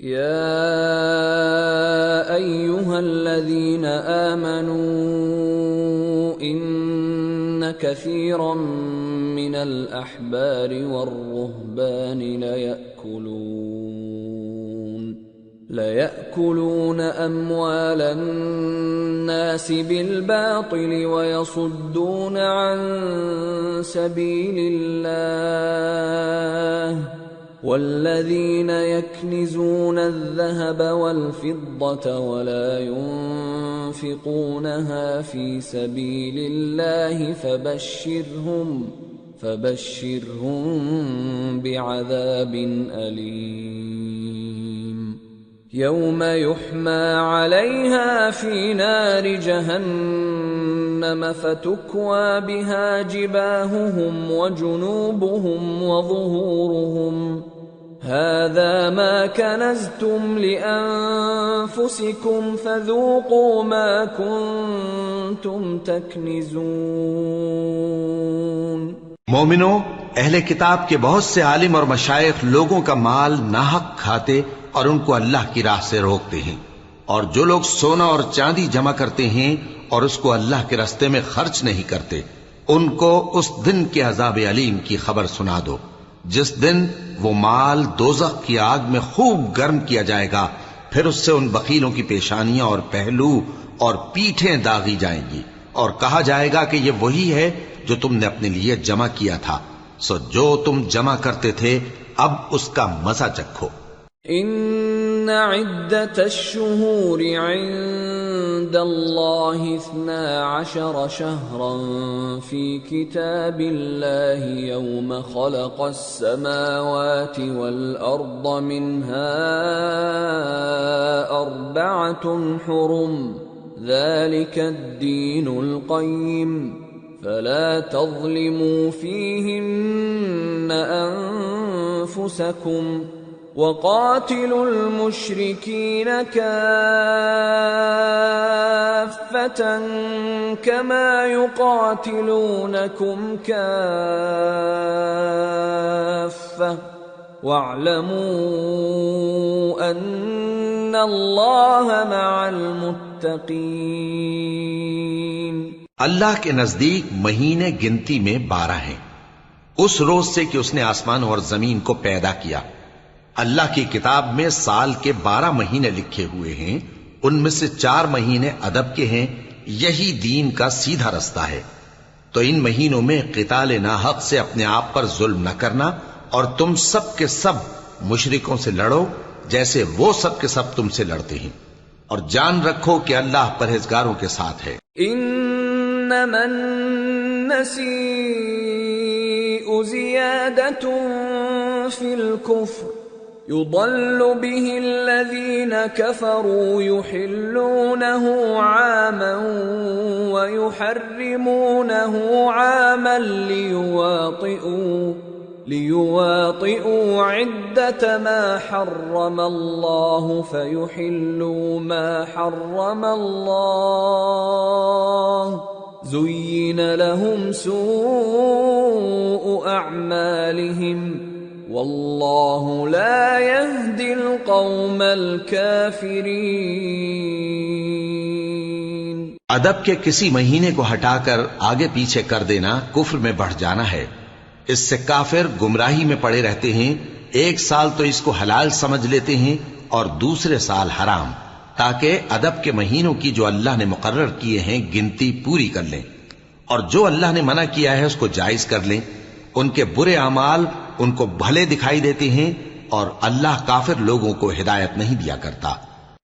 يا أيها الذين آمنوا إن كثيرا من الأحبار والرهبان ليأكلون أموال الناس بالباطل ويصدون عن سبيل الله والذين يكنزون الذهب والفضة ولا ينفقونها في سبيل الله فبشرهم بعذاب أليم يوم يحمى عليها في نار جهنم فتكوى بها جباههم وجنوبهم وظهورهم هذا ما كنزتم لأنفسكم فذوقوا ما كنتم تكنزون۔ مومنو، اہل کتاب کے بہت سے عالم اور مشائخ لوگوں کا مال ناحق کھاتے اور ان کو اللہ کی راہ سے روکتے ہیں، اور جو لوگ سونا اور چاندی جمع کرتے ہیں اور اس کو اللہ کے راستے میں خرچ نہیں کرتے، ان کو اس دن کے عذاب علیم کی خبر سنا دو، جس دن وہ مال دوزخ کی آگ میں خوب گرم کیا جائے گا، پھر اس سے ان بخیلوں کی پیشانیاں اور پہلو اور پیٹھیں داغی جائیں گی، اور کہا جائے گا کہ یہ وہی ہے جو تم نے اپنے لیے جمع کیا تھا، سو جو تم جمع کرتے تھے اب اس کا مزہ چکھو۔ ان عدت الشہور عند اللہ 12 شہرا فی کتاب اللہ یوم خلق السماوات والارض منها 4 حرم ذلك الدین القیم فلا تظلموا فيهن أنفسكم وقاتلوا المشركين كافة كما يقاتلونكم كافة واعلموا أن الله مع المتقين۔ اللہ کے نزدیک مہینے گنتی میں 12 ہیں، اس روز سے کہ اس نے آسمان اور زمین کو پیدا کیا۔ اللہ کی کتاب میں سال کے 12 مہینے لکھے ہوئے ہیں، ان میں سے 4 مہینے ادب کے ہیں، یہی دین کا سیدھا رستہ ہے۔ تو ان مہینوں میں قتال ناحق سے اپنے آپ پر ظلم نہ کرنا، اور تم سب کے سب مشرکوں سے لڑو جیسے وہ سب کے سب تم سے لڑتے ہیں، اور جان رکھو کہ اللہ پرہیزگاروں کے ساتھ ہے۔ انما النسیء زیادة فی الكفر يضل به الذين كفروا يحلونه عاما ويحرمونه عاما ليواطئوا عدة ما حرم الله فيحلوا ما حرم الله زين لهم سوء أعمالهم واللہ لا يهدي القوم الكافرین۔ ادب کے کسی مہینے کو ہٹا کر آگے پیچھے کر دینا کفر میں بڑھ جانا ہے، اس سے کافر گمراہی میں پڑے رہتے ہیں، ایک سال تو اس کو حلال سمجھ لیتے ہیں اور دوسرے سال حرام، تاکہ ادب کے مہینوں کی جو اللہ نے مقرر کیے ہیں گنتی پوری کر لیں، اور جو اللہ نے منع کیا ہے اس کو جائز کر لیں۔ ان کے برے اعمال ان کو بھلے دکھائی دیتے ہیں، اور اللہ کافر لوگوں کو ہدایت نہیں دیا کرتا۔